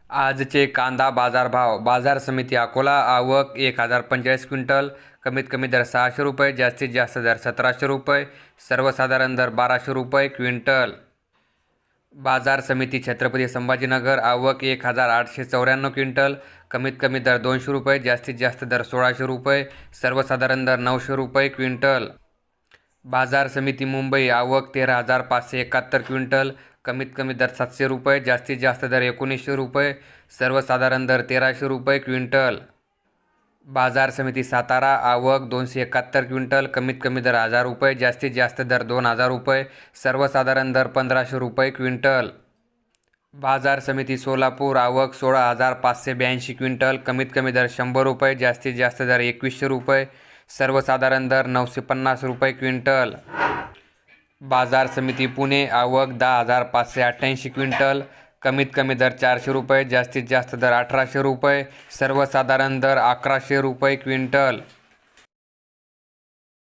आजचे कांदा बाजारभाव. बाजार समिती अकोला. आवक 1045 क्विंटल. कमीत कमी दर 600 रुपये, जास्तीत जास्त दर 1700 रुपये, सर्वसाधारण दर 1200 रुपये क्विंटल. बाजार समिती छत्रपती संभाजीनगर. आवक 1894 क्विंटल. कमीत कमी दर 200 रुपये, जास्तीत जास्त दर 1600 रुपये, सर्वसाधारण दर 900 रुपये क्विंटल. बाजार समिती मुंबई. आवक 13,571 क्विंटल. कमीत कमी दर 700 रुपये, जास्तीत जास्त दर 1900 रुपये, सर्वसाधारण दर 1300 रुपये क्विंटल. बाजार समिती सातारा. आवक 271 क्विंटल. कमीत कमी दर 1000 रुपये, जास्तीत जास्त दर 2000 रुपये, सर्वसाधारण दर 1500 रुपये क्विंटल. बाजार समिती सोलापूर. आवक 16,582 क्विंटल. कमीत कमी दर 100 रुपये, जास्तीत जास्त दर 2100 रुपये, सर्वसाधारण दर 950 रुपये क्विंटल. बाजार समिती पुणे. आवक 10,588 क्विंटल. कमीत कमी दर 400 रुपये, जास्तीत जास्त दर 1800 रुपये, सर्वसाधारण दर 1100 रुपये क्विंटल.